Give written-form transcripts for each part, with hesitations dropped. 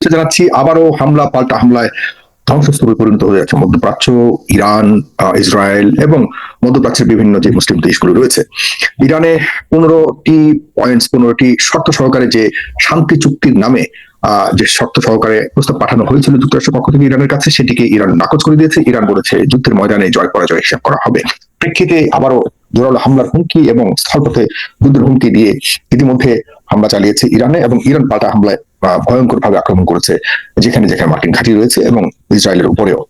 জানাচ্ছি আবারও হামলা পাল্টা হামলায় ধ্বংসস্তূপে পরিণত হয়ে যাচ্ছে মধ্যপ্রাচ্য, ইরান, ইসরায়েল এবং মধ্যপ্রাচ্যের বিভিন্ন যে মুসলিম দেশগুলো রয়েছে। ইরানে 15টি শর্ত সহকারে যে শান্তি চুক্তির নামে যে শর্ত সহকারে প্রস্তাব পাঠানো হয়েছিল যুক্তরাষ্ট্রের পক্ষ থেকে ইরানের কাছে, সেটিকে ইরান নাকচ করে দিয়েছে। ইরান বলেছে যুদ্ধের ময়দানে জয় পরাজয় হিসাব করা হবে। প্রেক্ষিতে আবারও জোরালো হামলার হুমকি এবং স্থলপথে যুদ্ধের হুমকি দিয়ে ইতিমধ্যে হামলা চালিয়েছে ইরানে, এবং ইরান পাল্টা হামলায় ভয়ঙ্কর ভাবে আক্রমণ করেছে যেখানে যেখানে মার্কিন ঘাঁটি রয়েছে এবং ইসরায়েলের উপরেও।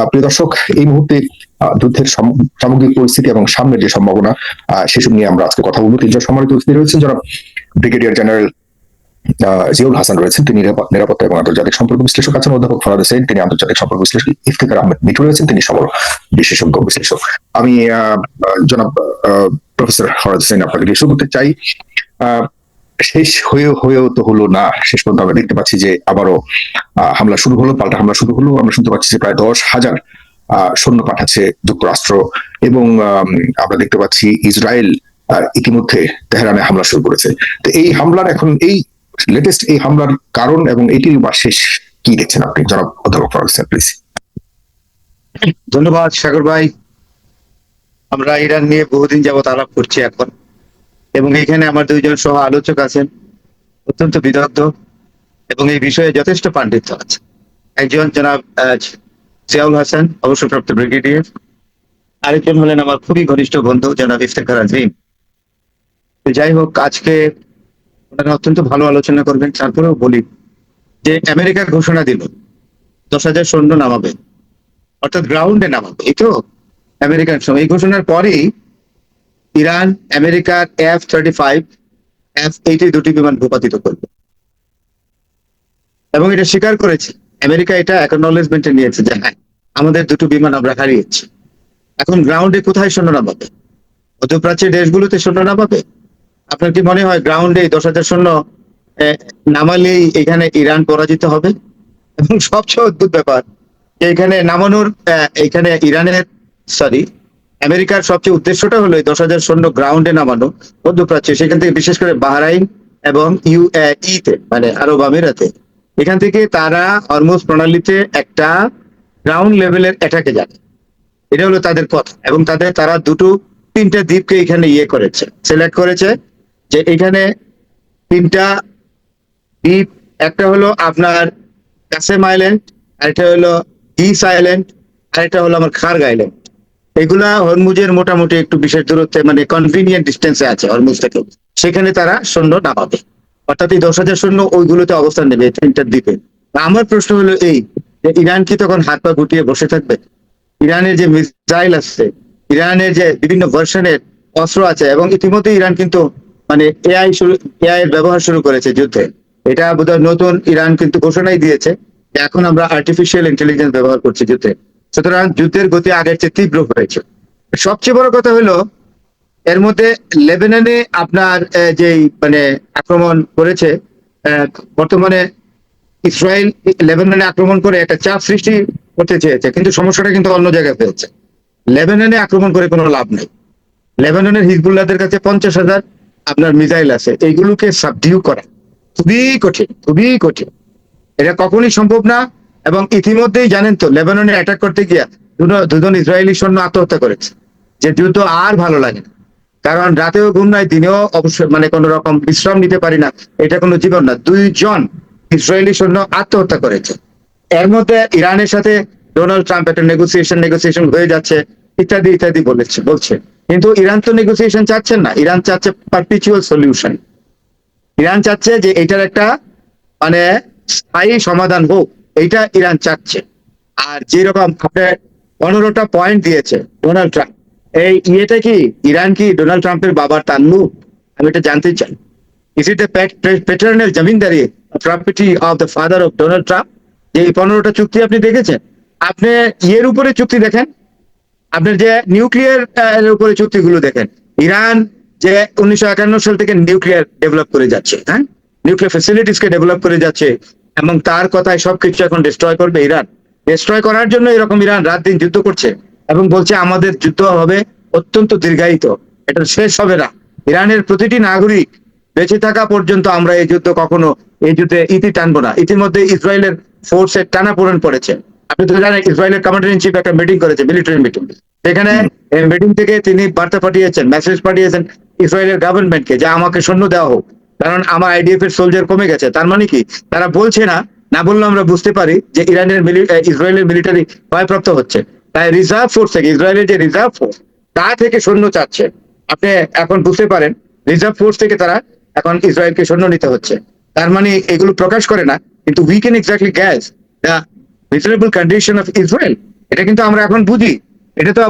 প্রিয় দর্শক, এই মুহূর্তে যুদ্ধের সামগ্রিক পরিস্থিতি এবং সামনের যে সম্ভাবনা সেসব নিয়ে আমরা আজকে কথা বলবো। তিনজন সম্মানিত অতিথি রয়েছেন, যারা ব্রিগেডিয়ার জেনারেল জিয়াউল হাসান রয়েছেন, তিনি নিরাপত্তা এবং আন্তর্জাতিক সম্পর্ক বিশ্লেষক আছেন। অধ্যাপক ফরাদ হোসেন, তিনি আন্তর্জাতিক সম্পর্ক বিশ্লেষক। ইফতেখার আহমেদ মিঠু রয়েছেন, তিনি সমর বিশেষজ্ঞ বিশ্লেষক। আমি জনাব প্রফেসর ফরাদ হোসেন আপনাকে শুরু করতে চাই। শেষ হয়েও তো হলো না, শেষ পর্যন্ত আমরা দেখতে পাচ্ছি যে আবারও হামলা শুরু হলো, পাল্টা হামলা শুরু হলো। আমরা শুনতে পাচ্ছি যে প্রায় 10,000 সৈন্য পাঠাচ্ছে যুক্তরাষ্ট্র, এবং আমরা দেখতে পাচ্ছি ইসরায়েল ইতিমধ্যে তেহরানে হামলা শুরু করেছে। তো এই হামলার এখন এই লেটেস্ট এই হামলার কারণ এবং এটির বা শেষ কি দেখছেন আপনি, জনাব অধ্যাপক ফরাদ হোসেন, প্লিজ। ধন্যবাদ সাগর ভাই। আমরা ইরান নিয়ে বহুদিন যাবত আলাপ করছি এখন, এবং এখানে আমার দুইজন সহ আলোচক আছেন, অত্যন্ত বিদগ্ধ এবং এই বিষয়ে যথেষ্ট পাণ্ডিত্য আছে। একজন জনাব জিয়াউল হাসান, অবসরপ্রাপ্ত ব্রিগেডিয়ার। আরেকজন হলেন আমার খুবই ঘনিষ্ঠ বন্ধু জনাব ইফতেখার আজিম। যাই হোক, আজকে ওনারা অত্যন্ত ভালো আলোচনা করবেন। তারপরেও বলি যে আমেরিকা ঘোষণা দিল 10,000 সৈন্য নামাবে, অর্থাৎ গ্রাউন্ডে নামাবে। এই তো আমেরিকান সময় এই ঘোষণার পরেই ইরান আমেরিকার F-35, F-80 দুটি বিমান ভূপাতিত করবে, এবং এটা স্বীকার করেছে আমেরিকা। এটা অ্যাকনলেজমেন্টে নিয়েছে যে হ্যাঁ, আমাদের দুটো বিমান আমরা হারিয়েছি। এখন গ্রাউন্ডে কোথায় সৈন্য নামাবে? মধ্যপ্রাচ্যের দেশগুলোতে সৈন্য নামাবে? আপনার কি মনে হয় গ্রাউন্ডে 10,000 সৈন্য নামালেই এখানে ইরান পরাজিত হবে? এবং সবচেয়ে অদ্ভুত ব্যাপার, এখানে নামানোর এখানে আমেরিকার সবচেয়ে উদ্দেশ্যটা হলো 10,000 সৈন্য গ্রাউন্ডে নামানো মধ্যপ্রাচ্যে, সেখান থেকে বিশেষ করে বাহরাইন এবং ইউএইতে, মানে আরব আমিরাতে। এখান থেকে তারা হরমুজ প্রণালীতে একটা গ্রাউন্ড লেভেলের অ্যাটাকে যাবে, এটা হলো তাদের কথা। এবং তারা তিনটা দ্বীপকে এখানে সিলেক্ট করেছে, যে এখানে তিনটা দ্বীপ, একটা হলো আপনার কাসেম আইল্যান্ড, আরেকটা হলো ইস আইল্যান্ড, আরেকটা হলো আমার খার্গ আইল্যান্ড। এগুলা হরমুজের মোটামুটি একটু বিশেষ দূরত্বে, মানে কনভিনিয়েন্ট ডিস্টেন্সে আছে হরমুজ থেকে। সেখানে তারা সৈন্য নামাবে, অর্থাৎ এই 10,000 সৈন্য ওইগুলোতে অবস্থান নেবে, এই তিনটা দ্বীপে। আমার প্রশ্ন হলো এই, যে ইরান কি তখন হাত পা গুটিয়ে বসে থাকবে? ইরানের যে মিসাইল আছে, ইরানের যে বিভিন্ন ভার্সনের অস্ত্র আছে, এবং ইতিমধ্যে ইরান কিন্তু মানে এআই এর ব্যবহার শুরু করেছে যুদ্ধে। এটা বোধহয় নতুন, ইরান কিন্তু ঘোষণাই দিয়েছে যে এখন আমরা আর্টিফিশিয়াল ইন্টেলিজেন্স ব্যবহার করছি যুদ্ধে। সুতরাং যুদ্ধের গতি আগের চেয়ে তীব্র হয়েছে। সবচেয়ে বড় কথা হলো এর মধ্যে লেবাননে আপনার যেই মানে আক্রমণ করেছে, বর্তমানে ইসরায়েল লেবাননে আক্রমণ করে একটা চাপ সৃষ্টি করতে চেয়েছে, কিন্তু সমস্যাটা কিন্তু অন্য জায়গায় হয়েছে। লেবাননে আক্রমণ করে কোনো লাভ নেই। লেবাননের হিজবুল্লাহদের কাছে 50,000 আপনার মিসাইল আছে, এইগুলোকে সাবডিউ করা খুবই কঠিন, খুবই কঠিন। এটা কখনই সম্ভব না। এবং ইতিমধ্যেই জানেন তো, লেবাননে অ্যাটাক করতে গিয়া দুজন ইসরায়েলি সৈন্য আত্মহত্যা করেছে। যে যুদ্ধ আর ভালো লাগে না, কারণ রাতেও ঘুম নাই, দিনেও অবশ্যই মানে কোনো রকম বিশ্রাম নিতে পারি না, এটা কোনো জীবন না। 2জন ইসরায়েলি সৈন্য আত্মহত্যা করেছে। এর মধ্যে ইরানের সাথে ডোনাল্ড ট্রাম্প একটা নেগোসিয়েশন হয়ে যাচ্ছে, ইত্যাদি ইত্যাদি বলছে। কিন্তু ইরান তো নেগোসিয়েশন চাচ্ছেন না, ইরান চাচ্ছে পারপিচুয়াল সলিউশন। ইরান চাচ্ছে যে এটার একটা মানে স্থায়ী সমাধান হোক, এইটা ইরান চাচ্ছে। আর যেরকম আপনার 15টা পয়েন্ট দিয়েছে ডোনাল্ড ট্রাম্প, এই ইয়েটা কি ইরান কি ডোনাল্ড ট্রাম্পের বাবার তাল্লুক? আমি এটা জানতে চাই। Is it paternal জমিনদারি property of the father of Donald Trump? যে এই 15টা চুক্তি আপনি দেখেছেন? আপনি ইয়ের উপরে চুক্তি দেখেন, আপনার যে নিউক্লিয়ার উপরে চুক্তিগুলো দেখেন। ইরান যে 1951 সাল থেকে নিউক্লিয়ার ডেভেলপ করে যাচ্ছে, হ্যাঁ, নিউক্লিয়ার ফ্যাসিলিটিস কে ডেভেলপ করে যাচ্ছে, এবং তার কথায় সবকিছু এখন ডিস্ট্রয় করবে ইরান। ডিস্ট্রয় করার জন্য এরকম ইরান রাত দিন যুদ্ধ করছে, এবং বলছে আমাদের যুদ্ধ হবে অত্যন্ত দীর্ঘায়িত, এটা শেষ হবে না। ইরানের প্রতিটি নাগরিক বেঁচে থাকা পর্যন্ত আমরা এই যুদ্ধে ইতি টানবো না। ইতিমধ্যে ইসরায়েলের ফোর্সের টানাপোড়েন পড়েছে। আপনি তো জানেন ইসরায়েলের কমান্ডার ইন চিফ একটা মিটিং করেছে, মিলিটারি মিটিং। সেখানে এই মিটিং থেকে তিনি বার্তা পাঠিয়েছেন, মেসেজ পাঠিয়েছেন ইসরায়েলের গভর্নমেন্টকে যে আমাকে সৈন্য দেওয়া হোক, কারণ আমার আইডিএফ এর সোলজার কমে গেছে। তার মানে কি, তারা বলছে না, না বললে আমরা বুঝতে পারি যে ইসরায়েলের মিলিটারি ভয়প্রাপ্ত হচ্ছে। তাই রিজার্ভ ফোর্স থেকে, ইসরায়েলের যে রিজার্ভ ফোর্স তা থেকে সৈন্য চাচ্ছে। আপনি এখন বুঝতে পারেন রিজার্ভ ফোর্স থেকে তারা এখন ইসরায়েলকে সৈন্য নিতে হচ্ছে। তার মানে এগুলো প্রকাশ করে না, কিন্তু we can exactly gas the miserable condition of Israel. এটা কিন্তু আমরা এখন বুঝি। এটা তো,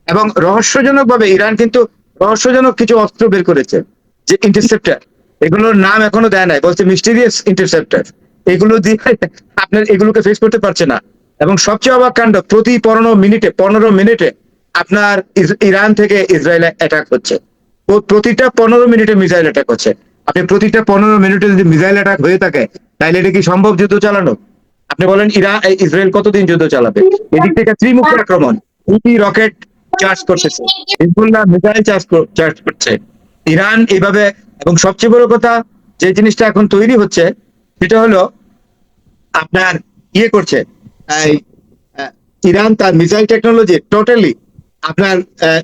এবং রহস্যজনক ভাবে ইরান কিন্তু রহস্যজনক কিছু অস্ত্র বের করেছে, যে ইন্টারসেপ্টর, এগুলোর নাম এখনো দেয় নাই, বলছে মিস্টিরিয়াস ইন্টারসেপ্টর। এগুলো দিয়ে আপনার এগুলোকে ফেস করতে পারছে না। এবং সবচেয়ে অবাক কাণ্ড, প্রতি 15 মিনিটে আপনার ইরান থেকে ইসরায়েলে অ্যাটাক হচ্ছে। প্রতিটা 15 মিনিটে মিসাইল অ্যাটাক হচ্ছে। আপনি প্রতিটা 15 মিনিটে যদি মিসাইল অ্যাটাক হয়ে থাকে, তাহলে এটা কি সম্ভব যুদ্ধ চালানো? আপনি বলেন ইসরায়েল কতদিন যুদ্ধ চালাবে? এদিক থেকে ত্রিমুখ আক্রমণ, রকেট চার্জ করতেছে, হিজবুল্লাহ মিসাইল চার্জ করছে, ইরান এইভাবে। এবং সবচেয়ে বড় কথা, যে জিনিসটা এখন তৈরি হচ্ছে সেটা হলো আপনার করছে এই, ইরান তার মিসাইল টেকনোলজি টোটালি আপনার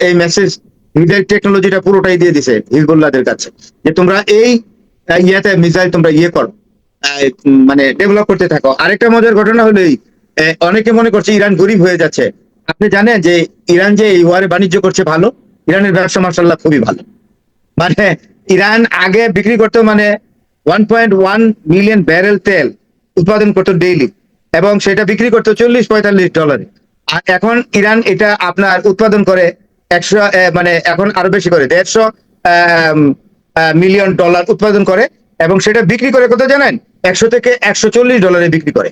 এই মিসাইল টেকনোলজিটা পুরোটাই দিয়ে দিছে হিজবুল্লাহদের কাছে, যে তোমরা এই ইয়াতে মিসাইল তোমরা করো, মানে ডেভেলপ করতে থাকো। আরেকটা মজার ঘটনা হলো অনেকে মনে করছে ইরান গরিব হয়ে যাচ্ছে। আপনি জানেন যে ইরান যে এই ওয়ারে বাণিজ্য করছে ভালো, ইরানের ব্যবসা মাশাআল্লাহ খুবই ভালো। মানে ইরান আগে বিক্রি করতো মানে 1.1 মিলিয়ন ব্যারেল তেল উৎপাদন করতো ডেইলি, এবং সেটা বিক্রি করতো $40-45। আর এখন ইরান এটা আপনার উৎপাদন করে 100, মানে এখন আরো বেশি করে $150 মিলিয়ন উৎপাদন করে, এবং সেটা বিক্রি করে কত জানেন? $100 থেকে $140 বিক্রি করে।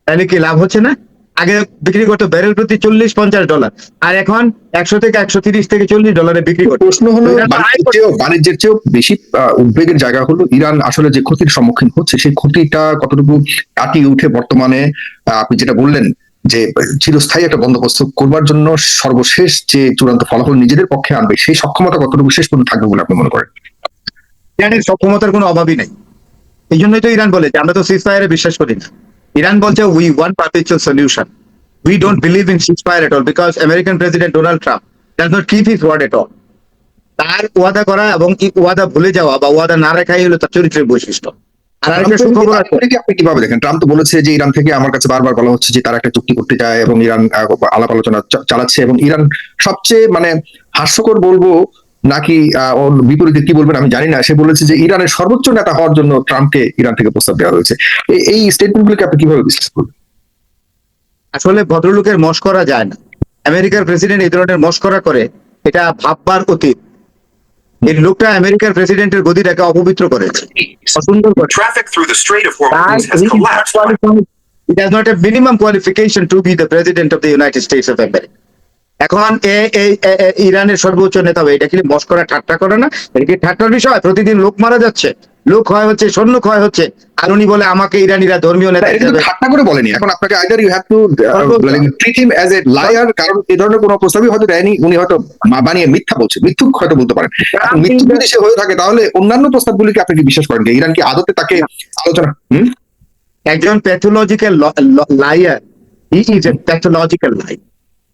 তাহলে কি লাভ হচ্ছে না? আগে বিক্রি করতো ব্যারেল প্রতি $40-50, আর এখন 100 থেকে 130 থেকে $40 বিক্রি করতো। প্রশ্ন হলো বাণিজ্যের চেয়েও বেশি উদ্বেগের জায়গা হলো ইরান আসলে যে ক্ষতির সম্মুখীন হচ্ছে, সেই ক্ষতিটা কতটুকু কাটিয়ে উঠে বর্তমানে আপনি যেটা বললেন যে চিরস্থায়ী একটা বন্দোবস্ত করবার জন্য সর্বশেষ যে চূড়ান্ত ফলাফল নিজেদের পক্ষে আনবে, সেই সক্ষমতা কতটুকু শেষ পর্যন্ত থাকবে বলে আপনি মনে করেন? ইরানের সক্ষমতার কোনো অভাবই নেই। এই জন্যই তো ইরান বলে যে আমরা তো সিজফায়ারে বিশ্বাস করি না। ইরান বলছে we want perpetual solution, we don't believe in ceasefire at all, because American president Donald Trump does not keep his word at all. তার ওয়াদা করা এবং ওয়াদা ভুলে যাওয়া বা ওয়াদা না রাখাই হলো তার চরিত্রের বৈশিষ্ট্য। আর আরেকটা সুখবর আছে, আপনি কিভাবে দেখেন? ট্রাম্প তো বলেছে যে ইরান থেকে, আমার কাছে বারবার বলা হচ্ছে যে তারা একটা চুক্তি করতে চায় এবং ইরান আলাপ আলোচনা চালাচ্ছে, এবং ইরান সবচেয়ে মানে হাস্যকর বলবো নাকি ওর বিপরীতে কি বলবেন আমি জানি না, সে বলেছে যে ইরানের সর্বোচ্চ নেতা হওয়ার জন্য ট্রাম্পকে ইরান থেকে প্রস্তাব দেওয়া হয়েছে। এই স্টেটমেন্ট গুলিকে আপনি কিভাবে বিশ্বাস করবেন? আসলে ভদ্রলোকের মস্করা যায় না। আমেরিকার প্রেসিডেন্ট এই ধরনের মস্করা করে, এটা ভাববার অতীত। এই লোকটা আমেরিকার প্রেসিডেন্টের গদিটাকে অপবিত্র করেছে, অসুন্দর করেছে। Traffic through the Strait of Hormuz has collapsed. It has not a minimum qualification to be the president of the United States of America. এখন ইরানের সর্বোচ্চ নেতা হবে, এটা কি মস্করা ঠাট্টা করে না? এটা কি ঠাট্টার বিষয়? প্রতিদিন লোক মারা যাচ্ছে, লোক ক্ষয় হচ্ছে, সৈন্য ক্ষয় হচ্ছে, আর উনি বলে আমাকে ইরানিরা ধর্মীয় নেতা হিসেবে। ঠাট্টা করে বলেনি, এখন আপনাকে either you have to treat him as a liar, কারণ এই ধরনের কোনো প্রস্তাবই হয়তো দেয়নি, উনি হয়তো বানিয়ে মিথ্যা বলছে, মিথ্যুক হয়তো বলতে পারেন। মিথ্যুক যদি সে হয়ে থাকে, তাহলে অন্যান্য প্রস্তাবগুলিকে আপনি কি বিশ্বাস করেন? ইরান কি আদতে তাকে আলোচনা? একজন pathological liar, he is a pathological liar.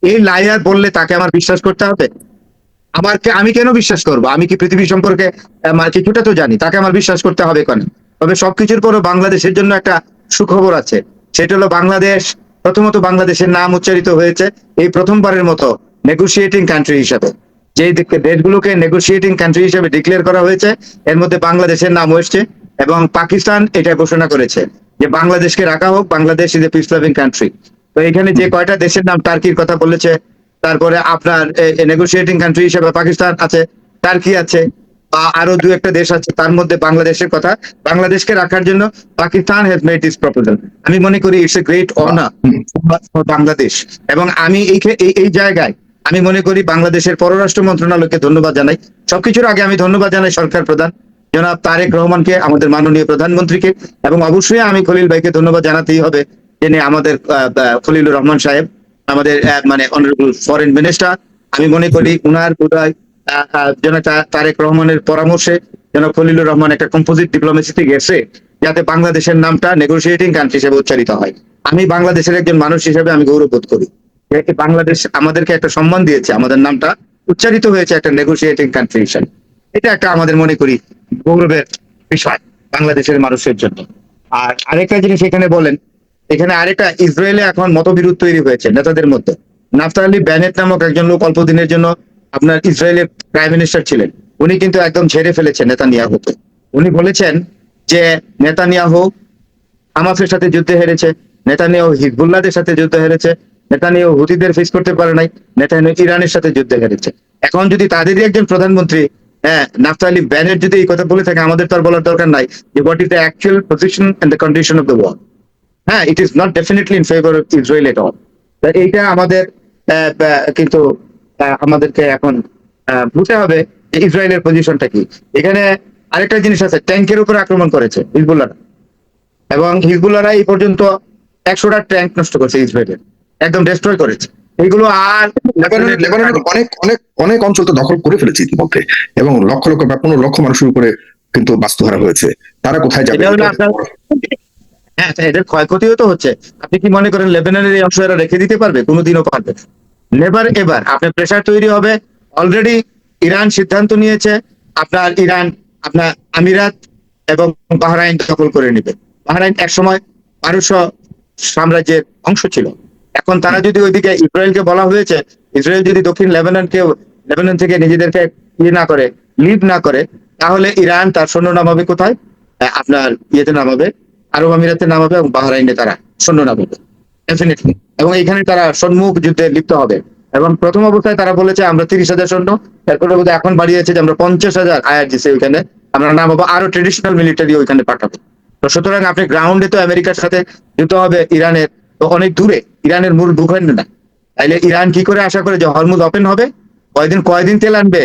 এই লায়ার বললে তাকে আমার বিশ্বাস করতে হবে? আমি কেন বিশ্বাস করবো? আমি কি পৃথিবী সম্পর্কে কিছুটা তো জানি, তাকে আমার বিশ্বাস করতে হবে কেন? তবে সবকিছুর পরও বাংলাদেশের জন্য একটা সুখবর আছে, সেটা হলো বাংলাদেশ, প্রথমত বাংলাদেশের নাম উচ্চারিত হয়েছে এই প্রথমবারের মতো নেগোশিয়েটিং কান্ট্রি হিসাবে। যে দেশগুলোকে নেগোশিয়েটিং কান্ট্রি হিসেবে ডিক্লেয়ার করা হয়েছে, এর মধ্যে বাংলাদেশের নাম এসছে, এবং পাকিস্তান এটা ঘোষণা করেছে যে বাংলাদেশকে রাখা হোক, Bangladesh is a peace loving country. তো এখানে যে কয়টা দেশের নাম, টার্কির কথা বলেছে, তারপরে আপনার নেগোশিয়েটিং কান্ট্রি হিসেবে পাকিস্তান আছে, টার্কি আছে, বা আরো 2-1টা দেশ আছে, তার মধ্যে বাংলাদেশের কথা। বাংলাদেশকে রাখার জন্য Pakistan has made this proposal. আমি মনে করি it's a great honour for Bangladesh, এবং আমি এই জায়গায় আমি মনে করি বাংলাদেশের পররাষ্ট্র মন্ত্রণালয়কে ধন্যবাদ জানাই। সবকিছুর আগে আমি ধন্যবাদ জানাই সরকার প্রধান জনাব তারেক রহমানকে, আমাদের মাননীয় প্রধানমন্ত্রীকে, এবং অবশ্যই আমি খলিল ভাইকে ধন্যবাদ জানাতেই হবে, যিনি আমাদের খলিলুর রহমান সাহেব, আমাদের মানে অনারেবল ফরেন মিনিস্টার। আমি মনে করি উনার বোধহয় জনাব তারেক রহমানের পরামর্শে জনাব খলিলুর রহমান একটা কম্পোজিট ডিপ্লোমেসিতে গেছে, যাতে বাংলাদেশের নামটা নেগোসিয়েটিং কান্ট্রি হিসেবে উচ্চারিত হয়। আমি বাংলাদেশের একজন মানুষ হিসেবে আমি গৌরব বোধ করি যে বাংলাদেশ আমাদেরকে একটা সম্মান দিয়েছে, আমাদের নামটা উচ্চারিত হয়েছে একটা নেগোসিয়েটিং কান্ট্রি হিসেবে। এটা একটা আমাদের মনে করি গৌরবের বিষয় বাংলাদেশের মানুষের জন্য। আর আরেকটা জিনিস এখানে বলেন, এখানে আরেকটা ইসরায়েলে এখন মতবিরোধ তৈরি হয়েছে নেতাদের মধ্যে। নাফতালি বেনেট নামক একজন লোক অল্প দিনের জন্য আপনার ইসরায়েলের প্রাইম মিনিস্টার ছিলেন, উনি কিন্তু একদম ঝেড়ে ফেলেছেন নেতানিয়াহুকে। উনি বলেছেন যে নেতানিয়াহু হামাসের সাথে যুদ্ধে হেরেছে, নেতানিয়াহু হিজবুল্লাহদের সাথে যুদ্ধে হেরেছে, নেতানিয়াহু হুতিদের ফেস করতে পারে নাই, নেতানিয়াহু ইরানের সাথে যুদ্ধে হেরেছে। এখন যদি তাদেরই একজন প্রধানমন্ত্রী নাফতালি বেনেট যদি এই কথা বলে থাকে, আমাদের তো আর বলার দরকার নাই যে what is the actual position and the condition of the war. হ্যাঁ, it is not definitely in favour of Israel at all. এইটা আমাদের কিন্তু আমাদেরকে এখন বুঝতে হবে যে ইসরায়েলের পজিশনটা কি। এখানে আরেকটা জিনিস আছে, ট্যাঙ্কের উপর আক্রমণ করেছে হিজবুল্লাহরা, এবং হিজবুল্লাহরা এই পর্যন্ত 100টা ট্যাঙ্ক নষ্ট করেছে ইসরায়েলের, একদম ডিস্ট্রয় করেছে। এগুলো আর লেবাননের অনেক অনেক অনেক অঞ্চল তো দখল করে ফেলেছে ইতিমধ্যে, এবং লক্ষ লক্ষ বা 15 লক্ষ মানুষের উপরে কিন্তু বাস্তুহারা হয়েছে। তারা কোথায় যাবে? এটা হলো আপনার, হ্যাঁ এদের ক্ষয়ক্ষতিও তো হচ্ছে। আপনি কি মনে করেন লেবাননের এই অংশ এরা রেখে দিতে পারবে? কোনোদিনও পারবে না। Never ever. আপনার প্রেসার তৈরি হবে। অলরেডি ইরান সিদ্ধান্ত নিয়েছে আপনার আপনার আমিরাত এবং বাহরাইন দখল করে নেবে। বাহরাইন একসময় পারস্য সাম্রাজ্যের অংশ ছিল। এখন তারা যদি ওইদিকে, ইসরায়েলকে বলা হয়েছে, ইসরায়েল যদি দক্ষিণ লেবানন থেকে নিজেদেরকে না করে, লিভ না করে, তাহলে ইরান তার সৈন্য নামাবে কোথায়? আপনার ইয়েতে নামাবে, আরব আমিরাতে নামাবে, এবং বাহরাইনে তারা সৈন্য নামাবে ডেফিনেটলি। এবং এখানে তারা সম্মুখ যুদ্ধে লিপ্ত হবে। এবং প্রথম অবস্থায় তারা বলেছে আমরা 30,000 সৈন্য, এরপরে বোধহয় এখন বাড়িয়েছে যে আমরা 50,000 IRGC ওইখানে আমরা নামাবো, আরো ট্রেডিশনাল মিলিটারি ওইখানে পাঠাবো। তো সুতরাং আপনি গ্রাউন্ডে তো আমেরিকার সাথে যুদ্ধ হবে ইরানের, তো অনেক দূরে, ইরানের মূল ভূখণ্ড না। তাইলে ইরান কি করে আশা করে যে হরমুজ ওপেন হবে? কয়দিন তেল আনবে?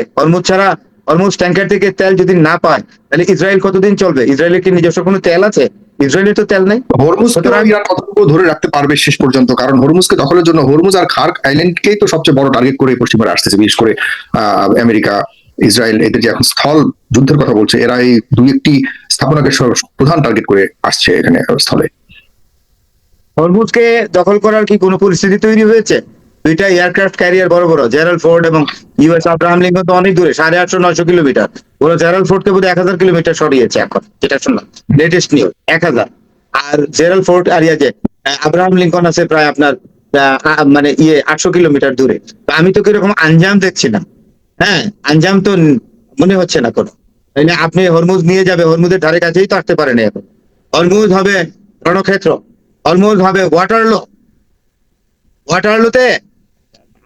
হরমুজ ট্যাঙ্কার থেকে তেল যদি না পায়, তাহলে ইসরায়েল কতদিন চলবে? ইসরায়েলের কি নিজস্ব কোনো তেল আছে? ইসরায়েলের তো তেল নেই। হরমুজকে ইরান কতটুকু ধরে রাখতে পারবে শেষ পর্যন্ত? কারণ হরমুজকে দখলের জন্য হরমুজ আর খার্ক আইল্যান্ডকেই তো সবচেয়ে বড় টার্গেট করে পশ্চিমারা আসতেছে, বিশেষ করে আমেরিকা, ইসরায়েল। এদের যে এখন স্থল যুদ্ধের কথা বলছে, এরা এই দুই একটি স্থাপনাকে প্রধান টার্গেট করে আসছে এখানে স্থলে। হরমুজকে দখল করার কি কোনো পরিস্থিতি তৈরি হয়েছে? দুইটা এয়ারক্রাফট ক্যারিয়ার বড় বড়, জেরাল্ড ফোর্ড এবং ইউএস আব্রাহাম লিঙ্কন তো অনেক দূরে, 850-900 কিলোমিটার। ওরা জেরাল্ড ফোর্ডকে বোধ 1000 কিলোমিটার সরিয়েছে এখন, যেটা শুনলাম লেটেস্ট নিউজ, 1000। আর জেরাল্ড ফোর্ড আর যে আব্রাহাম লিঙ্কন আছে প্রায় আপনার মানে 800 কিলোমিটার দূরে। তো আমি তো কিরকম আঞ্জাম দেখছি না। হ্যাঁ, আঞ্জাম তো মনে হচ্ছে না কোনো। তাইলে আপনি হরমুজ নিয়ে যাবে, হরমুজের ধারে কাছেই তো আসতে পারেন এখন। হরমুজ হবে রণক্ষেত্র, হরমুজ হবে ওয়াটারলুতে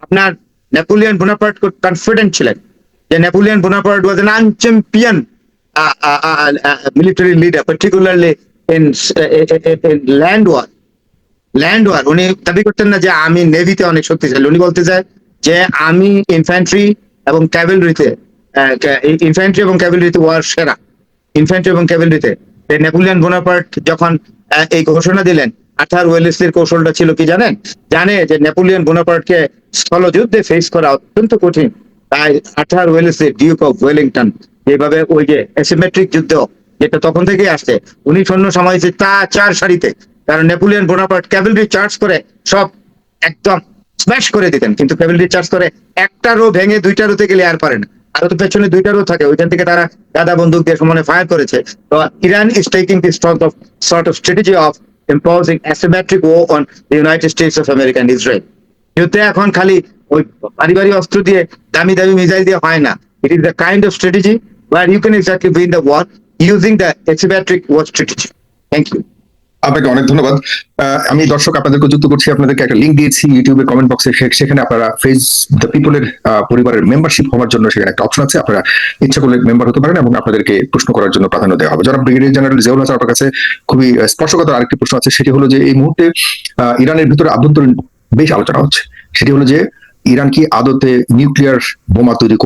আপনার নেপোলিয়ন বোনাপার্ট কনফিডেন্ট ছিলেন যে Napoleon Bonaparte was an unchampion military leader, particularly in land war. উনি দাবি করতেন না যে আমি নেভিতে অনেক শক্তিশালী, উনি বলতে চায় যে আমি ইনফ্যান্ট্রি এবং ক্যাভেলরিতে ওয়ার সেরা। ইনফ্যান্ট্রি এবং ক্যাভেলরিতে নেপোলিয়ন বোনাপার্ট যখন এই ঘোষণা দিলেন, আর্থার ওয়েলেসলির কৌশলটা ছিল কি জানেন? জানে যে নেপোলিয়ন বোনাপার্টকে স্থলযুদ্ধে ফেস করা অত্যন্ত কঠিন, তাই Arthur Wellesley, Duke of Wellington, যেভাবে ওই যে অ্যাসিমেট্রিক যুদ্ধ যেটা তখন থেকেই আসছে, উনি সৈন্য সামাইছে তা 4 সারিতে। কারণ নেপোলিয়ন বোনাপার্ট ক্যাভেলরি চার্জ করে সব একদম স্ম্যাশ করে দিতেন, কিন্তু ক্যাভেলরি চার্জ করে একটা রো ভেঙে 2টা রোতে গেলে আর পারে না, আরো তো পেছনে 2টা রো থাকে, ওইখান থেকে তারা গাদা বন্দুক দিয়ে সমানে ফায়ার করেছে। তো Iran is taking this sort of strategy of imposing asymmetric war on the United States of America and Israel. যুদ্ধে এখন খালি ওই পারিবারিক অস্ত্র দিয়ে, দামি মিসাইল দিয়ে হয় না। It is the kind of strategy where you can exactly win the war using the asymmetric war strategy. Thank you. আপনাকে অনেক ধন্যবাদ। আমি দর্শক আপনাদেরকে যুক্ত করছি, আপনাদেরকে একটা লিঙ্ক দিয়েছি ইউটিউবে কমেন্ট বক্সে, সেখানে আপনারা ফেস দ্য পিপলের পরিবারের মেম্বারশিপ হওয়ার জন্য সেখানে একটা অপশন আছে, আপনারা ইচ্ছা করলে মেম্বার হতে পারেন এবং আপনাদেরকে প্রশ্ন করার জন্য প্রাধান্য দেওয়া হবে। যারা ব্রিগেডিয়ার জেনারেল জিয়াউল হাসান আপনার কাছে খুবই স্পর্শকাতর আরেকটি প্রশ্ন আছে, সেটি হলো যে এই মুহূর্তে ইরানের ভিতরে আভ্যন্তরীণ বেশ আলোচনা হচ্ছে, সেটি হলো যে ইরান কি আদতে নিউক্লিয়ার বোমা তৈরি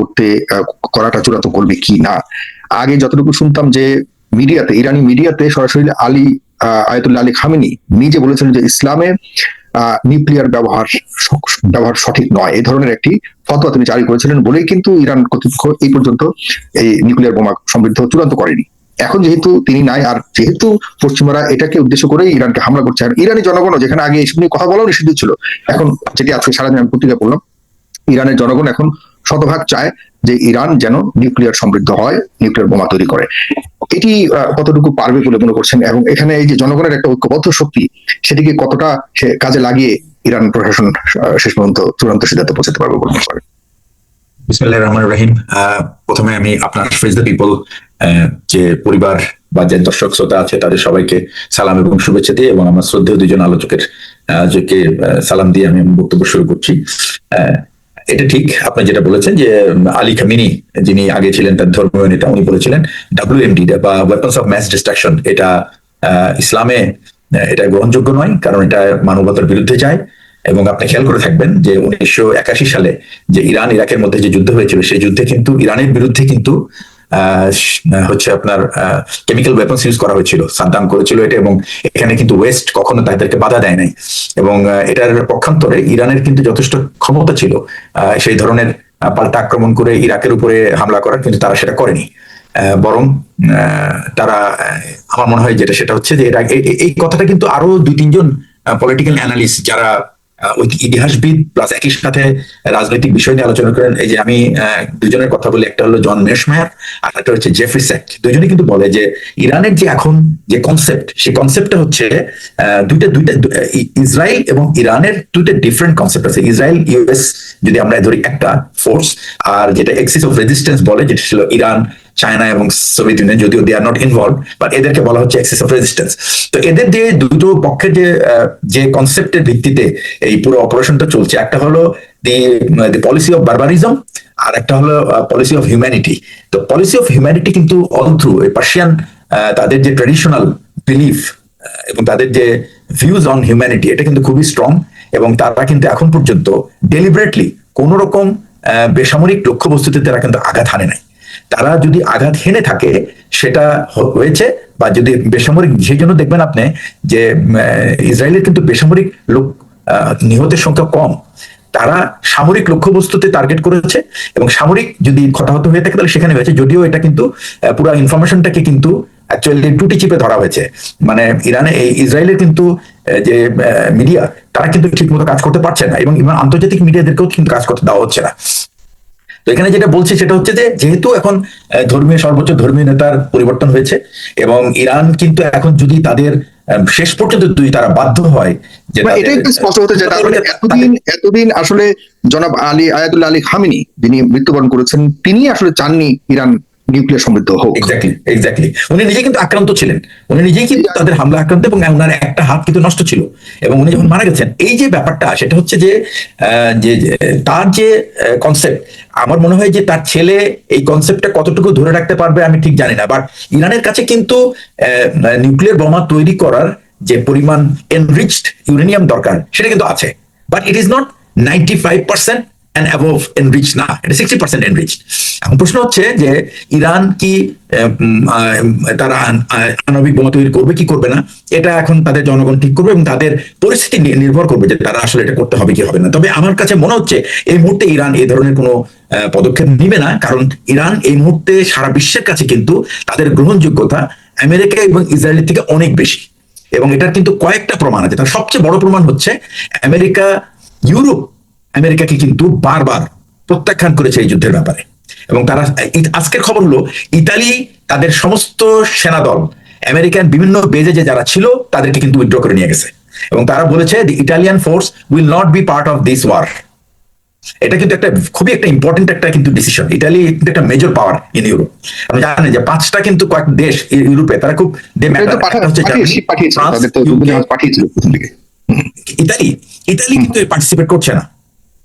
করাটা চূড়ান্ত করবে কি না। আগে যতটুকু শুনতাম যে ইরানি মিডিয়াতে সরাসরি আয়াতুল্লাহ আলী খামেনি নিজে বলেছিলেন যে ইসলামে নিউক্লিয়ার ব্যবহার সঠিক নয়, এই ধরনের একটি ফতোয়া তিনি জারি করেছিলেন বলেই কিন্তু ইরান কর্তৃপক্ষ এই পর্যন্ত এই নিউক্লিয়ার বোমা সমৃদ্ধ চূড়ান্ত করেনি। এখন যেহেতু তিনি নাই, আর যেহেতু পশ্চিমারা এটাকে উদ্দেশ্য করে ইরানকে হামলা করছে, আর ইরানি জনগণও যেখানে আগে এসব নিয়ে কথা বলাও নিষিদ্ধ ছিল, এখন যেটি আজকে সারাদিন আমি পত্রিকা পড়লাম, ইরানের জনগণ এখন শতভাগ চায় যে ইরান যেন নিউক্লিয়ার সমৃদ্ধ হয়, নিউক্লিয়ার বোমা তৈরি করে। এটি কতটুকু পারবে বলে মনে করছেন, এবং এখানে এই যে জনগণের একটা ঐক্যবদ্ধ শক্তি, সেটিকে কতটা সে কাজে লাগিয়ে ইরান প্রশাসন শেষ পর্যন্ত চূড়ান্ত সিদ্ধান্ত পৌঁছাতে পারবে বলে মনে করেন? বিসমিল্লাহির রহমানির রহিম। প্রথমে আমি আপনার ফেস দ্য পিপল যে পরিবার বা যে দর্শক শ্রোতা আছে তাদের সবাইকে সালাম এবং শুভেচ্ছা দিয়ে, এবং আমার শ্রদ্ধেয় দুজন আলোচকের যে সালাম দিয়ে আমি বক্তব্য শুরু করছি। এটা ঠিক আপনি যেটা বলেছেন যে আলী খামিনি, যিনি আগে ছিলেন তার ধর্মীয় নেতা, উনি বলেছিলেন WMD বা ওয়েপন্স অফ ম্যাস ডিস্ট্রাকশন এটা ইসলামে এটা গ্রহণযোগ্য নয়, কারণ এটা মানবতার বিরুদ্ধে যায়। এবং আপনি খেয়াল করে থাকবেন যে 1981 সালে যে ইরান ইরাকের মধ্যে যে যুদ্ধ হয়েছিল, সেই যুদ্ধে কিন্তু ইরানের বিরুদ্ধে কিন্তু হচ্ছে আপনার কেমিক্যাল ওয়েপন্স ইউজ করা হয়েছিল, সাদ্দাম করেছিল এটা, এবং এখানে কিন্তু ওয়েস্ট কখনো তাদেরকে বাধা দেয় নাই। এবং এটার পক্ষান্তরে ইরানের কিন্তু যথেষ্ট ক্ষমতা ছিল সেই ধরনের পাল্টা আক্রমণ করে ইরাকের উপরে হামলা করার, কিন্তু তারা সেটা করেনি। বরং তারা আমার মনে হয় যেটা সেটা হচ্ছে যে এই কথাটা কিন্তু আরো 2-3 জন পলিটিক্যাল অ্যানালিস্ট যারা ইতিহাসবিদ প্লাস একই সাথে রাজনৈতিক বিষয় নিয়ে আলোচনা করেন, এই যে আমি দুজনের কথা বলি, একটা হলো জন মেশমায়ার আর একটা হচ্ছে জেফরি স্যাক। দুজনে কিন্তু বলে যে ইরানের যে এখন যে কনসেপ্ট, সেই কনসেপ্টটা হচ্ছে দুইটা ইসরায়েল এবং ইরানের দুইটা ডিফারেন্ট কনসেপ্ট আছে। ইসরায়েল ইউএস যদি আমরা ধরি একটা ফোর্স, আর যেটা এক্সিস অফ রেজিস্ট্যান্স বলে, যেটা ছিল ইরান, চায়না এবং সোভিয়েত ইউনিয়ন, যদিও দে আর নট ইনভলভ, বাট এদেরকে বলা হচ্ছে এক্সিস অফ রেজিস্ট্যান্স। তো এদের যে দুটো পক্ষের যে কনসেপ্টের ভিত্তিতে এই পুরো অপারেশনটা চলছে, একটা হলো দি পলিসি অফ বারবারিজম, আর একটা হলো পলিসি অফ হিউম্যানিটি। তো পলিসি অফ হিউম্যানিটি কিন্তু অল থ্রু পার্সিয়ান তাদের যে ট্রেডিশনাল বিলিফ এবং তাদের যে ভিউজ অন হিউম্যানিটি, এটা কিন্তু খুবই স্ট্রং, এবং তারা কিন্তু এখন পর্যন্ত ডেলিবারেটলি কোন রকম বেসামরিক লক্ষ্যবস্তুতে তারা কিন্তু আঘাত হানে নাই। তারা যদি আঘাত হেনে থাকে সেটা হয়েছে, বা যদি বেসামরিক, সেই জন্য দেখবেন আপনি যে ইসরায়েলের কিন্তু বেসামরিক লোক নিহতের সংখ্যা কম। তারা সামরিক লক্ষ্যবস্তুতে টার্গেট করেছে, এবং সামরিক যদি হতাহত হয়ে থাকে তাহলে সেখানে হয়েছে, যদিও এটা কিন্তু পুরো ইনফরমেশনটাকে কিন্তু অ্যাকচুয়ালি টুটি চিপে ধরা হয়েছে। মানে ইসরায়েলের কিন্তু যে মিডিয়া, তারা কিন্তু ঠিক মতো কাজ করতে পারছে না, এবং আন্তর্জাতিক মিডিয়াদেরকেও কিন্তু কাজ করতে দেওয়া হচ্ছে না। তো এখানে যেটা বলছি সেটা হচ্ছে যে যেহেতু এখন সর্বোচ্চ ধর্মীয় নেতার পরিবর্তন হয়েছে, এবং ইরান কিন্তু এখন যদি তাদের শেষ পর্যন্ত যদি তারা বাধ্য হয় যে এটাই স্পষ্ট হতে চায়, এতদিন আসলে জনাব আয়াতুল্লাহ আলী খামেনি যিনি মৃত্যুবরণ করেছেন, তিনি আসলে চাননি ইরান নিউক্লিয়ার সমৃদ্ধ হোক। এক্স্যাক্টলি উনি নিজে কিন্তু আক্রান্ত ছিলেন, উনি নিজেই কিন্তু তাদের হামলা আক্রান্ত, এবং ওনার একটা হাত কিন্তু নষ্ট ছিল, এবং উনি যখন মারা গেছেন, এই যে ব্যাপারটা সেটা হচ্ছে যে তার যে কনসেপ্ট, আমার মনে হয় যে তার ছেলে এই কনসেপ্টটা কতটুকু ধরে রাখতে পারবে আমি ঠিক জানি না। বাট ইরানের কাছে কিন্তু নিউক্লিয়ার বোমা তৈরি করার যে পরিমাণ এনরিচড ইউরেনিয়াম দরকার সেটা কিন্তু আছে, but it is not 95% and above enriched না, এটা 60% enriched। এখন প্রশ্ন হচ্ছে যে ইরান কি তারা আণবিক বোমা তৈরি করবে কি করবে না, এটা এখন তাদের জনগণ ঠিক করবে, এবং তাদের পরিস্থিতি নির্ভর করবে যে তারা আসলে এটা করতে হবে কি হবে না। তবে আমার কাছে মনে হচ্ছে এই মুহূর্তে ইরান এই ধরনের কোনো পদক্ষেপ নিবে না, কারণ ইরান এই মুহূর্তে সারা বিশ্বের কাছে কিন্তু তাদের গ্রহণযোগ্যতা আমেরিকা এবং ইসরায়েলের থেকে অনেক বেশি, এবং এটার কিন্তু কয়েকটা প্রমাণ আছে। তার সবচেয়ে বড় প্রমাণ হচ্ছে ইউরোপ আমেরিকাকে কিন্তু বারবার প্রত্যাখ্যান করেছে এই যুদ্ধের ব্যাপারে, এবং তারা আজকের খবর হলো ইতালি তাদের সমস্ত সেনাদল আমেরিকান বিভিন্ন বেজে যে যারা ছিল তাদেরকে কিন্তু উইথড্র করে নিয়ে গেছে, এবং তারা বলেছে the Italian force will not be part of this war. এটা কিন্তু একটা খুবই একটা ইম্পর্টেন্ট একটা কিন্তু ডিসিশন। ইটালি কিন্তু একটা মেজর পাওয়ার ইন ইউরোপ। আপনি জানেন যে 5টা কিন্তু কয়েক দেশ ইউরোপে তারা খুব ইতালি কিন্তু পার্টিসিপেট করছে না,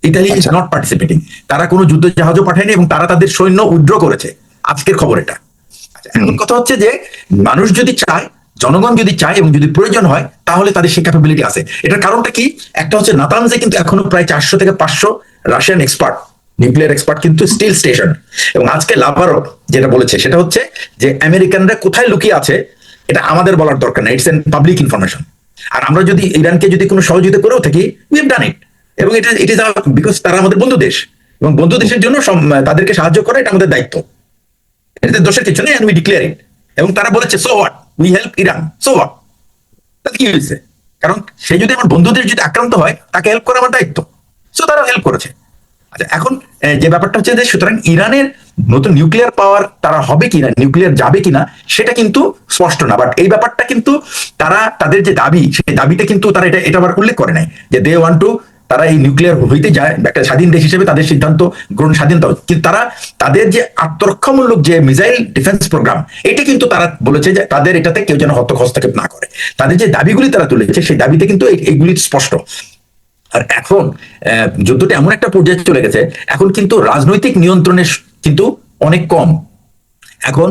ইতালি ইজ নট পার্টিসিপেটিং। তারা কোনো যুদ্ধ জাহাজও পাঠায়নি, এবং তারা তাদের সৈন্য উইথড্র করেছে, আজকের খবর এটা। এখন কথা হচ্ছে যে মানুষ যদি চায়, জনগণ যদি চায় এবং যদি প্রয়োজন হয়, তাহলে তাদের সেই ক্যাপাবিলিটি আছে। এটার কারণটা কি? একটা হচ্ছে নাতানজে কিন্তু এখনো প্রায় 400 থেকে 500 রাশিয়ান এক্সপার্ট, নিউক্লিয়ার এক্সপার্ট কিন্তু স্টিল স্টেশন। এবং আজকে লাভারভ যেটা বলেছে সেটা হচ্ছে যে আমেরিকানরা কোথায় লুকিয়ে আছে এটা আমাদের বলার দরকার না, ইটস এন পাবলিক ইনফরমেশন। আর আমরা যদি ইরানকে যদি কোনো সহযোগিতা করেও থাকি, উই হ্যাভ ডান ইট। এবং এটা ইট ইজ বিকজ তারা আমাদের বন্ধু দেশ, এবং বন্ধু দেশের জন্য তাদেরকে সাহায্য করা এটা আমাদের দায়িত্ব, এটাতে দোষের কিছু নেই। উই ডিক্লেয়ার ইট। এবং তারা বলেছে so what, we help Iran, so what, তাতে কি হয়েছে? কারণ সে যদি আমার বন্ধুদের যদি আক্রান্ত হয়, তাকে হেল্প করা আমার দায়িত্ব। সো তারা হেল্প করেছে। আচ্ছা, এখন যে ব্যাপারটা হচ্ছে যে সুতরাং ইরানের নতুন নিউক্লিয়ার পাওয়ার তারা হবে কিনা, নিউক্লিয়ার যাবে কিনা সেটা কিন্তু স্পষ্ট না। বাট এই ব্যাপারটা কিন্তু তারা তাদের যে দাবি, সেই দাবিতে কিন্তু তারা এটা আবার উল্লেখ করে নাই যে দে ওয়ান্ট টু, তারা এই নিউক্লিয়ার হইতে যায় একটা স্বাধীন দেশ হিসেবে, তাদের সিদ্ধান্ত গ্রহণ স্বাধীনতা। কিন্তু তারা তাদের যে আত্মরক্ষামূলক যে মিসাইল ডিফেন্স প্রোগ্রাম, এটা কিন্তু তারা বলেছে যে তাদের এটাতে কেউ যেন হস্তক্ষেপ না করে। তাদের যে দাবিগুলি তারা তুলেছে, সেই দাবিতে কিন্তু এইগুলি স্পষ্ট। আর এখন যুদ্ধটা এমন একটা পর্যায়ে চলে গেছে, এখন কিন্তু রাজনৈতিক নিয়ন্ত্রণের কিন্তু অনেক কম। এখন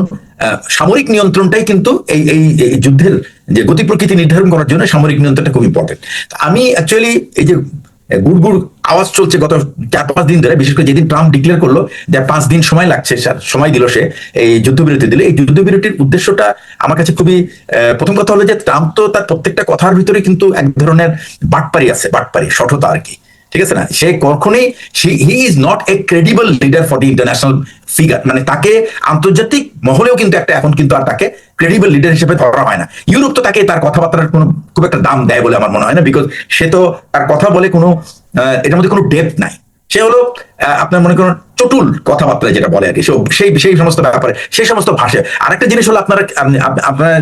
সামরিক নিয়ন্ত্রণটাই কিন্তু এই যুদ্ধের যে গতি প্রকৃতি নির্ধারণ করার জন্য সামরিক নিয়ন্ত্রণটা খুব ইম্পর্টেন্ট। আমি অ্যাকচুয়ালি এই যে গুড় আওয়াজ চলছে গত 4-5 দিন ধরে, বিশেষ করে যেদিন ট্রাম্প ডিক্লেয়ার করলো যে 5 দিন সময় লাগছে, সময় দিল সে এই যুদ্ধবিরতি দিলে, এই যুদ্ধবিরতির উদ্দেশ্যটা আমার কাছে খুবই, প্রথম কথা হলো যে ট্রাম্প তো তার প্রত্যেকটা কথার ভিতরে কিন্তু এক ধরনের বাটপারি আছে, বাটপারি সঠতা আর কি, ঠিক আছে না? সে কখনোই he is not a credible leader for the international figure, মানে তাকে আন্তর্জাতিক মহলেও কিন্তু এখন কিন্তু আর তাকে ক্রেডিবল লিডার হিসেবে ধরা হয় না। ইউরোপ তো তাকে তার কথাবার্তার কোনো খুব একটা দাম দেয় বলে আমার মনে হয় না, বিকজ সে তো তার কথা বলে কোনো এটার মধ্যে কোনো ডেপথ নাই। সে হলো আপনার মনে করেন চটুল কথাবার্তা যেটা বলে আর কি, সেই সমস্ত ব্যাপারে, সেই সমস্ত ভাষায়। আরেকটা জিনিস হলো আপনারা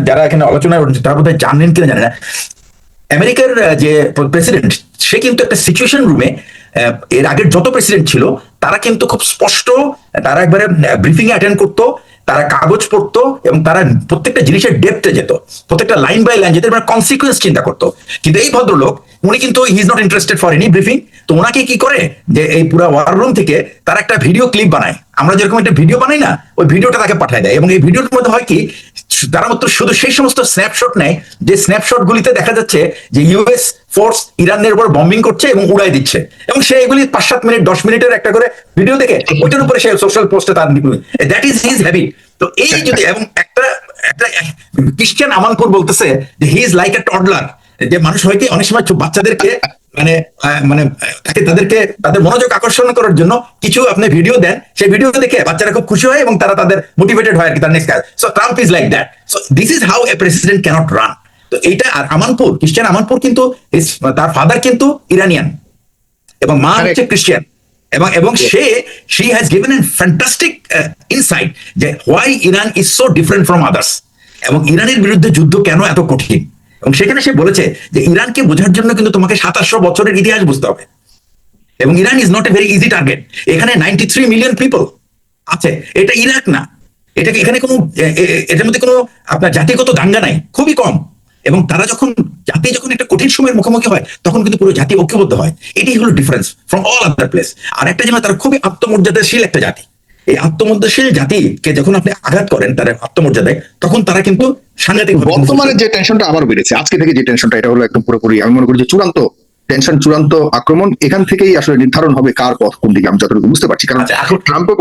যারা এখানে আলোচনা তারা বোধহয় জানেন কিনা জানে না, আমেরিকার যে প্রেসিডেন্ট, সে কিন্তু একটা সিচুয়েশন রুমে এর আগের যত প্রেসিডেন্ট ছিল তারা কিন্তু খুব স্পষ্ট, তারা একবারে ব্রিফিং এ অ্যাটেন্ড করতো, তারা কাগজ পড়তো এবং তারা প্রত্যেকটা জিনিসের ডেপথে যেত, প্রত্যেকটা লাইন বাই লাইন যেত, মানে কনসিকুয়েন্স চিন্তা করতো। কিন্তু এই ভদ্রলোক উনি কিন্তু he is not interested for any briefing. তো ওনাকে কি করে যে এই পুরো ওয়ার রুম থেকে তারা একটা ভিডিও ক্লিপ বানায়, আমরা যেরকম একটা ভিডিও বানাই না, ওই ভিডিওটা তাকে পাঠায় দেয়। এবং এই ভিডিওর মধ্যে হয় কি, তারা মাত্র শুধু সেই সমস্ত স্ন্যাপশট নেয় যে স্ন্যাপশট গুলিতে দেখা যাচ্ছে যে ইউএস ফোর্স ইরানের উপর বম্বিং করছে এবং উড়াই দিচ্ছে, এবং সে এগুলি 5-7 মিনিট 10 মিনিটের একটা করে ভিডিও দেখে ওইটার উপরে সে সোশ্যাল পোস্টে তার দ্যাট ইজ হিজ হ্যাবিট। তো এই যদি, এবং একটা ক্রিশ্চিয়ান আমানপুর বলতেছে যে he is like a toddler, যে মানুষ হয় কি অনেক সময় বাচ্চাদেরকে মানে তাদের মনোযোগ আকর্ষণ করার জন্য কিছু আপনি ভিডিও দেন, সেই ভিডিও দেখে বাচ্চারা খুব খুশি হয় এবং তাদের মোটিভেটেড হয় আর কি তার নেক্সট কাজ। So Trump is like that. So this is how a president can't run. তো এইটা, আর আমানপুর, ক্রিশ্চিয়ান আমানপুর কিন্তু তার ফাদার কিন্তু ইরানিয়ান এবং মা হচ্ছে ক্রিশ্চিয়ান, এবং she has given a fantastic insight যে why Iran is so different from others, এবং ইরানের বিরুদ্ধে যুদ্ধ কেন এত কঠিন। এবং সেখানে সে বলেছে যে ইরানকে বোঝার জন্য কিন্তু তোমাকে 2700 বছরের ইতিহাস বুঝতে হবে, এবং Iran is not a very easy target. এখানে 93 মিলিয়ন পিপল আছে, এটা ইরাক না, এখানে কোনো এটার মধ্যে কোনো আপনার জাতিগত দাঙ্গা নাই, খুবই কম। এবং তারা যখন একটা কঠিন সময়ের মুখোমুখি হয়, তখন কিন্তু পুরো জাতি ঐক্যবদ্ধ হয়। এটাই হলো difference from all other place. আর একটা জিনিস, তারা খুবই আত্মমর্যাদাশীল একটা জাতি। এই আত্মমর্যাদাশীল জাতিকে যখন আপনি আঘাত করেন তার আত্মমর্যাদায়, তখন তারা কিন্তু সাংঘাতিক। বর্তমানে যে টেনশনটা আবার বেড়েছে আজকে থেকে, যে টেনশনটা, এটা হলো একদম পুরোপুরি আমি মনে করি যে চূড়ান্ত টেনশন, চূড়ান্ত আক্রমণ এখান থেকেই আসলে নির্ধারণ হবে কার পথ কোন দিকে, আমি যতটুকু বুঝতে পারছি। কারণ এখন ট্রাম্পও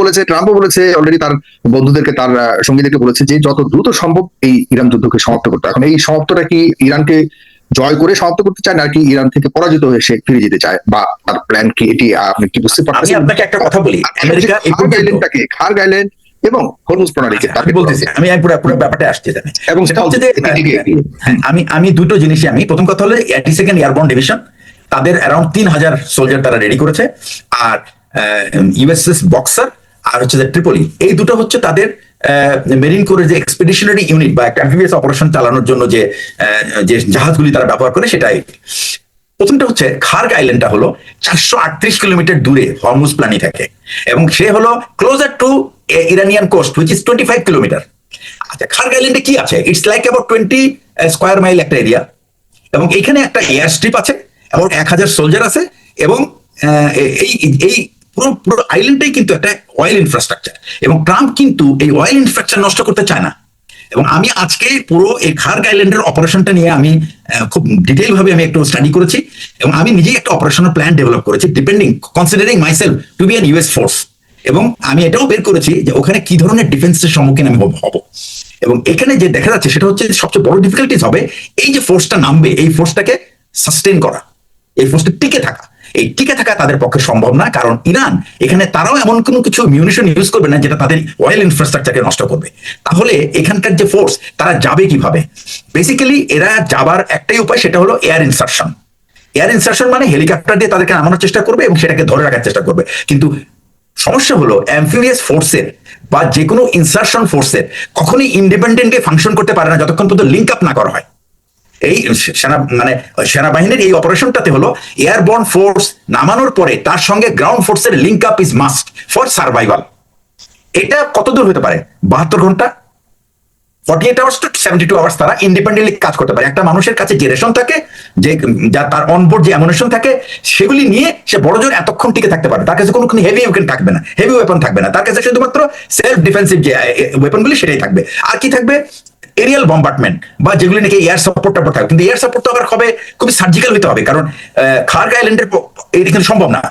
বলেছে অলরেডি, তার বন্ধুদেরকে, তার সঙ্গীদেরকে বলেছে যে যত দ্রুত সম্ভব এই ইরান যুদ্ধকে সমাপ্ত করতে। এখন এই সমাপ্তটা কি ইরানকে জয় করে সমাপ্ত করতে চায়, নাকি ইরান থেকে পরাজিত হয়ে সে ফিরে যেতে চায়, বা তার প্ল্যান কি, এটি আপনি কি বুঝতে পারছেন? আমি আপনাকে একটা কথা বলি, আমেরিকা এই খার গাইলেন এবং হরমুজ প্রণালীকে আমি বলতেছি, আমি পুরো ব্যাপারটা আসছি জানি। এবং সেটা হচ্ছে যে আমি দুটো জিনিসই, আমি প্রথম কথা হলো 82nd এয়ারবর্ন ডিভিশন, তাদের অ্যারাউন্ড 3000 সোলজার তারা রেডি করেছে, আর ইউএসএস বক্সার আর হচ্ছে যে ট্রিপলি, এই দুটো হচ্ছে তাদের মেরিন কোরের যে এক্সপিডিশনারি ইউনিট বা একটা অ্যাম্ফিবিয়াস অপারেশন চালানোর জন্য যে জাহাজগুলি তারা ব্যবহার করে সেটাই। প্রথমটা হচ্ছে খার্গ আইল্যান্ডটা হলো 438 কিলোমিটার দূরে হরমুজ প্লানি থেকে, এবং সে হলো closer to Iranian coast which is 25 kilometre. আচ্ছা, খার্গ আইল্যান্ডে কি আছে? It's like about 20 square mile একটা এরিয়া, এবং এখানে একটা এয়ার স্ট্রিপ আছে, এবং 1000 সোলজার আছে, এবং এই পুরো আইল্যান্ডটাই কিন্তু একটা অয়েল ইনফ্রাস্ট্রাকচার, এবং ট্রাম্প কিন্তু এই অয়েল ইনফ্রাস্ট্রাকচার নষ্ট করতে চায় না। এবং আমি আজকে পুরো এই খার্গ আইল্যান্ডের অপারেশনটা নিয়ে আমি খুব ডিটেইল ভাবে আমি একটু স্টাডি করেছি, এবং আমি নিজেই একটা অপারেশনাল প্ল্যান ডেভেলপ করেছি, considering myself two be an US force. এবং আমি এটাও বের করেছি যে ওখানে কি ধরনের ডিফেন্সের সম্মুখীন আমি হব। এবং এখানে যে দেখা যাচ্ছে সেটা হচ্ছে সবচেয়ে বড় ডিফিকাল্টিজ হবে এই যে ফোর্সটা নামবে, এই ফোর্সটাকে সাস্টেন করা, এই ফোর্সটা টিকে থাকা। এই টিকে থাকা তাদের পক্ষে সম্ভব না, কারণ ইরান এখানে তারাও এমন কোনো কিছু মিউনিশন ইউজ করবে না যেটা তাদের অয়েল ইনফ্রাস্ট্রাকচারকে নষ্ট করবে। তাহলে এখানকার যে ফোর্স তারা যাবে কিভাবে? বেসিক্যালি এরা যাবার একটাই উপায়, সেটা হলো এয়ার ইনসারশন। এয়ার ইনসারশন মানে হেলিকপ্টার দিয়ে তাদেরকে নামানোর চেষ্টা করবে এবং সেটাকে ধরে রাখার চেষ্টা করবে। কিন্তু সমস্যা হলো অ্যাম্ফিবিয়াস ফোর্সের বা যে কোনো ইনসারশন ফোর্সের কখনোই ইন্ডিপেন্ডেন্টলি ফাংশন করতে পারে না যতক্ষণ পর্যন্ত লিঙ্ক আপ না করা হয়। এই সেনাবাহিনীর এই অপারেশনটাতে হলো এয়ারবর্ন ফোর্স নামানোর পরে তার সঙ্গে গ্রাউন্ড ফোর্সের link up is must for survival. এটা কত দূর হতে পারে? 72 ঘন্টা, 48 আওয়ার্স টু 72 আওয়ার্স তারা ইন্ডিপেন্ডেন্টলি কাজ করতে পারে। একটা মানুষের কাছে যে রেশন থাকে, যে যা তার অনবোর্ড যে অ্যামুনিশন থাকে, সেগুলি নিয়ে সে বড় জোর এতক্ষণ টিকে থাকতে পারে। তার কাছে কোনো হেভি ওয়েপন থাকবে না, হেভি ওয়েপন থাকবে না, তার কাছে শুধুমাত্র সেলফ ডিফেন্সিভ যে ওয়েপনগুলি সেটাই থাকবে। আর কি থাকবে? এরিয়াল বম্বার্টমেন্ট বা যেগুলি নাকি এয়ার সাপোর্ট থাকবে। কিন্তু এয়ার সাপোর্ট তো আবার হবে খুবই সার্জিক্যাল হতে হবে, কারণ খার্গ আইল্যান্ডের এখানে সম্ভব না।